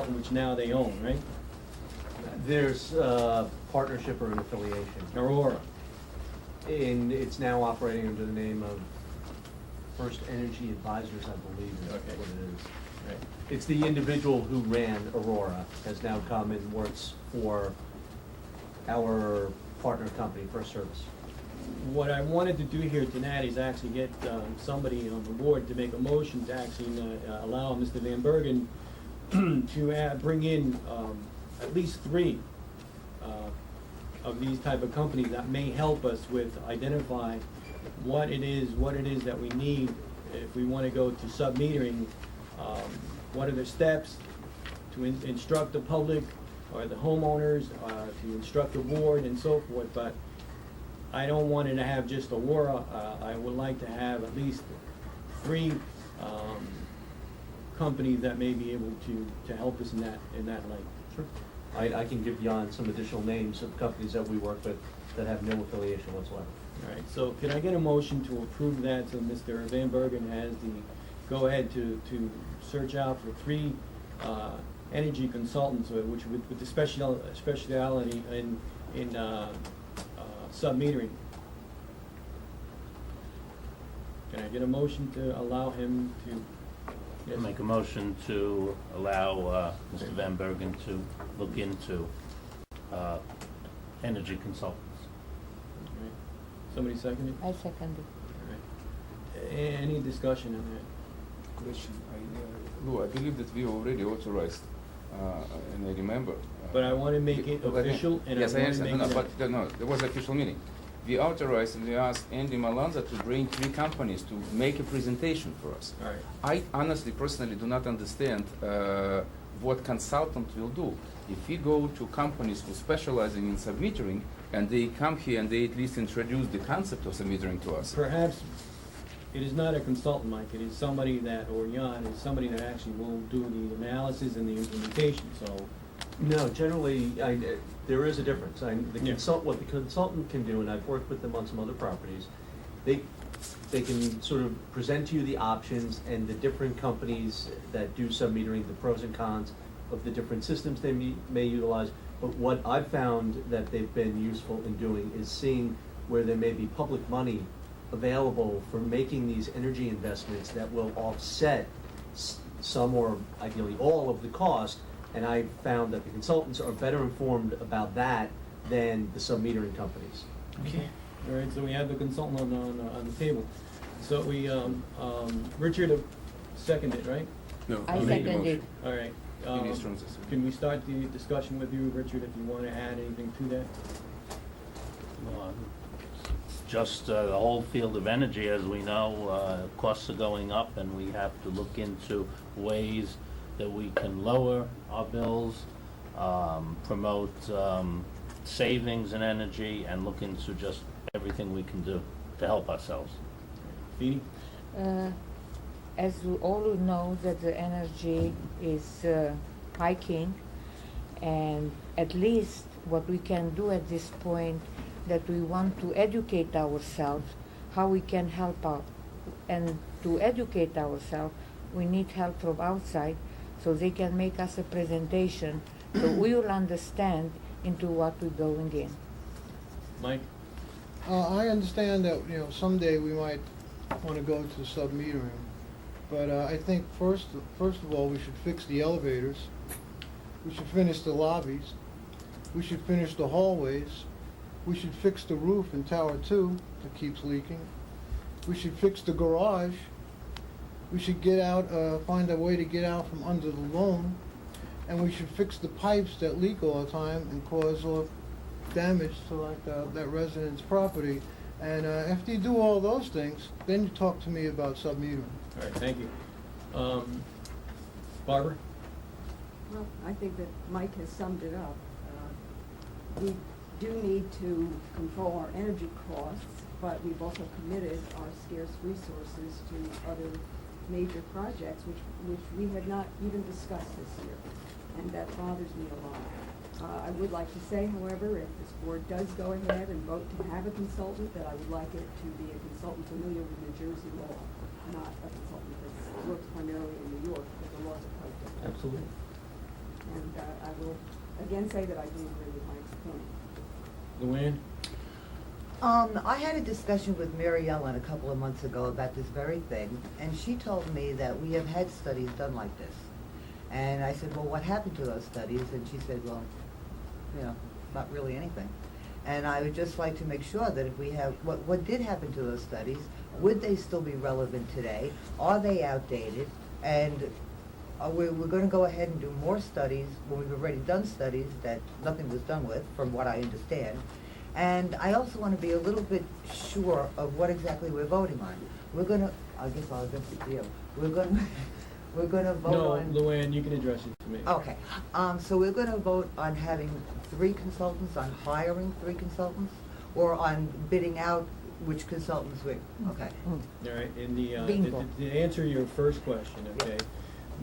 consultant, which now they own, right? There's partnership or an affiliation. Aurora. And it's now operating under the name of First Energy Advisors, I believe is Okay. what it is. Right. It's the individual who ran Aurora has now come and works for our partner company, First Service. What I wanted to do here tonight is actually get somebody on the board to make a motion to actually allow Mr. Van Bergen to bring in at least 3 of these type of companies that may help us with identify what it is that we need if we want to go to sub-metering. What are the steps to instruct the public or the homeowners, to instruct the board and so forth, but I don't want it to have just Aurora. I would like to have at least 3 companies that may be able to help us in that light. Sure. I can give Jan some additional names of companies that we work with that have no affiliation whatsoever. All right, so can I get a motion to approve that, so Mr. Van Bergen has the go-ahead to search out for 3 energy consultants, which with the speciality in sub-metering. Can I get a motion to allow him to? Yes. Make a motion to allow Mr. Van Bergen to look into energy consultants. All right. Somebody second it? I second it. All right. Any discussion on that? Question, Lou, I believe that we already authorized, and I remember. But I want to make it official, and Yes, I I want to understand, make no, it. but, no, there was an official meeting. We authorized and we asked Andy Malanza to bring 3 companies to make a presentation for us. All right. I honestly, personally do not understand what consultant will do. If we go to companies who specializing in submetering and they come here and they at least introduce the concept of submetering to us. Perhaps it is not a consultant, Mike. It is somebody that, or Jan, is somebody that actually will do the analysis and the implementation, so. No, generally, there is a difference. Yeah. What the consultant can do, and I've worked with them on some other properties, they can sort of present to you the options and the different companies that do sub-metering, the pros and cons of the different systems they may utilize. But what I've found that they've been useful in doing is seeing where there may be public money available for making these energy investments that will offset some or ideally all of the cost. And I found that the consultants are better informed about that than the sub-metering companies. Okay. All right, so we have the consultant on the table. So we, Richard seconded, right? No, I made the second it. motion. All right. Maybe it's from this. Can we start the discussion with you, Richard, if you want to add anything to that? Just the whole field of energy, as we know, costs are going up, and we have to look into ways that we can lower our bills, promote savings in energy, and look into just everything we can do to help ourselves. Feeny? As we all know that the energy is hiking, and at least what we can do at this point, that we want to educate ourselves how we can help out. And to educate ourselves, we need help from outside, so they can make us a presentation, so we will understand into what we're going in. Mike? I understand that, someday we might want to go to sub-metering, but I think first of all, we should fix the elevators, we should finish the lobbies, we should finish the hallways, we should fix the roof in Tower 2 that keeps leaking, we should fix the garage, we should get out, find a way to get out from under the loan, and we should fix the pipes that leak all the time and cause damage to that resident's property. And after you do all those things, then you talk to me about sub-metering. All right, thank you. Barbara? Well, I think that Mike has summed it up. We do need to control our energy costs, but we've also committed our scarce resources to other major projects, which we had not even discussed this year, and that bothers me a lot. I would like to say, however, if this board does go ahead and vote to have a consultant, that I would like it to be a consultant familiar with New Jersey law, not a consultant that works primarily in New York, because the laws are quite different. Absolutely. And I will again say that I do agree with Mike's point. Luann? I had a discussion with Mary Ellen a couple of months ago about this very thing, and she told me that we have had studies done like this. And I said, well, what happened to those studies? And she said, well, not really anything. And I would just like to make sure that if we have, what did happen to those studies? Would they still be relevant today? Are they outdated? And we're going to go ahead and do more studies when we've already done studies that nothing was done with, from what I understand. And I also want to be a little bit sure of what exactly we're voting on. We're going to, I guess I'll address it to you. We're going to vote No, on. Luann, you can address it to me. Okay, so we're going to vote on having 3 consultants, on hiring 3 consultants, or on bidding out which consultants we, okay. All right, and Bingo. to answer your first question, okay?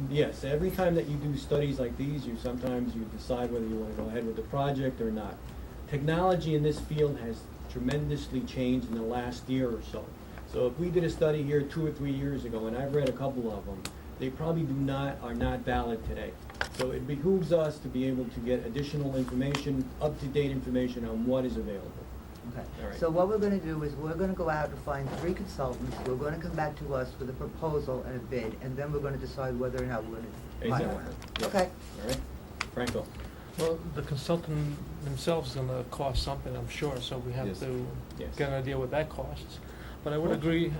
Yes, every time that you do studies like these, sometimes you decide whether you want to go ahead with the project or not. Technology in this field has tremendously changed in the last year or so. So if we did a study here 2 or 3 years ago, and I've read a couple of them, they probably are not valid today. So it behooves us to be able to get additional information, up-to-date information on what is available. Okay, All right. so what we're gonna do is we're gonna go out and find 3 consultants, we're gonna come back to us with a proposal and a bid, and then we're gonna decide whether or not we're gonna hire one. Exactly. Yeah. Okay, All right, Franco? Well, the consultant themselves is gonna cost something, I'm sure, so we have Yes. to Yes. get an idea what that costs. But I would agree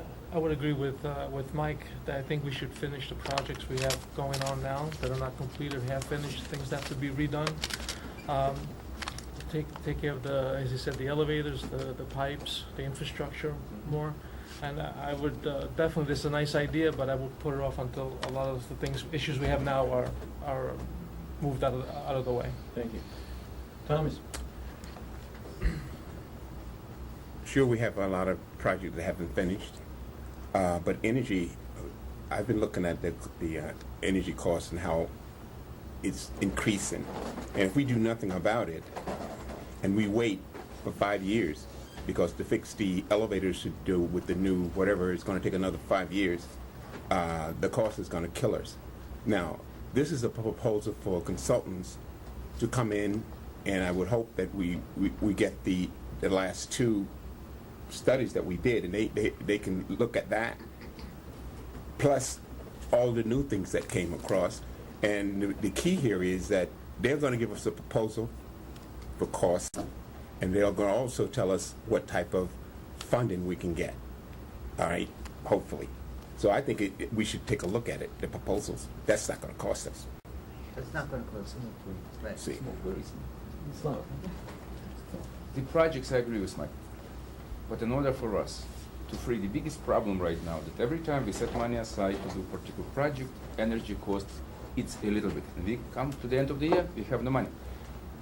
with Mike that I think we should finish the projects we have going on now that are not complete or half finished, things that have to be redone. Take care of as you said, the elevators, the pipes, the infrastructure more. And I would, definitely, this is a nice idea, but I would put it off until a lot of the issues we have now are moved out of the way. Thank you. Thomas? Sure, we have a lot of projects that haven't finished, but energy, I've been looking at the energy costs and how it's increasing. And if we do nothing about it, and we wait for 5 years, because to fix the elevators to do with the new whatever, it's going to take another 5 years, the cost is going to kill us. Now, this is a proposal for consultants to come in, and I would hope that we get the last 2 studies that we did, and they can look at that, plus all the new things that came across. And the key here is that they're going to give us a proposal for cost, and they're going to also tell us what type of funding we can get. All right, hopefully. So I think we should take a look at it, the proposals. That's not going to cost us. it's not gonna cost, right. See. It's not. The projects, I agree with Mike. But in order for us to free the biggest problem right now, that every time we set money aside to do a particular project, energy costs, it's a little bit. And we come to the end of the year, we have no money.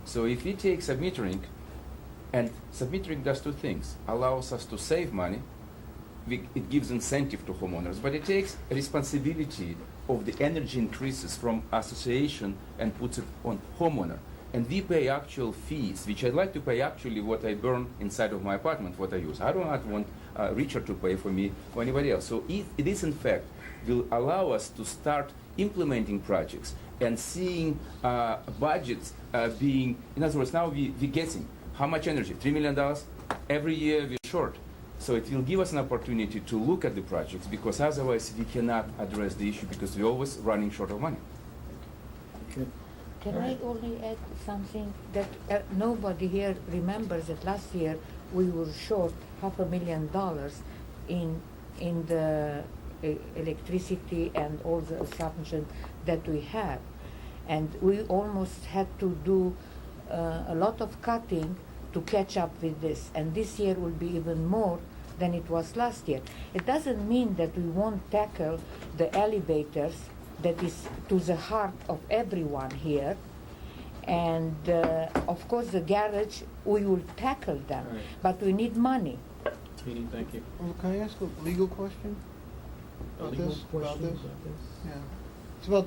So if we take submetering, and submetering does 2 things, allows us to save money, it gives incentive to homeowners, but it takes responsibility of the energy increases from association and puts it on homeowner. And we pay actual fees, which I'd like to pay actually what I burn inside of my apartment, what I use. I do not want Richard to pay for me or anybody else. So it is in fact will allow us to start implementing projects and seeing budgets being, in other words, now we're guessing how much energy, $3 million, every year we're short. So it will give us an opportunity to look at the projects, because otherwise we cannot address the issue because we're always running short of money. Okay. Can I only add something that nobody here remembers that last year we were short $500,000 in the electricity and all the assumptions that we have, and we almost had to do a lot of cutting to catch up with this, and this year will be even more than it was last year. It doesn't mean that we won't tackle the elevators, that is to the heart of everyone here, and of course the garage, we will tackle them, All right. but we need money. Katie, thank you. Can I ask a legal question? A About legal this? About question this? about this? Yeah. It's about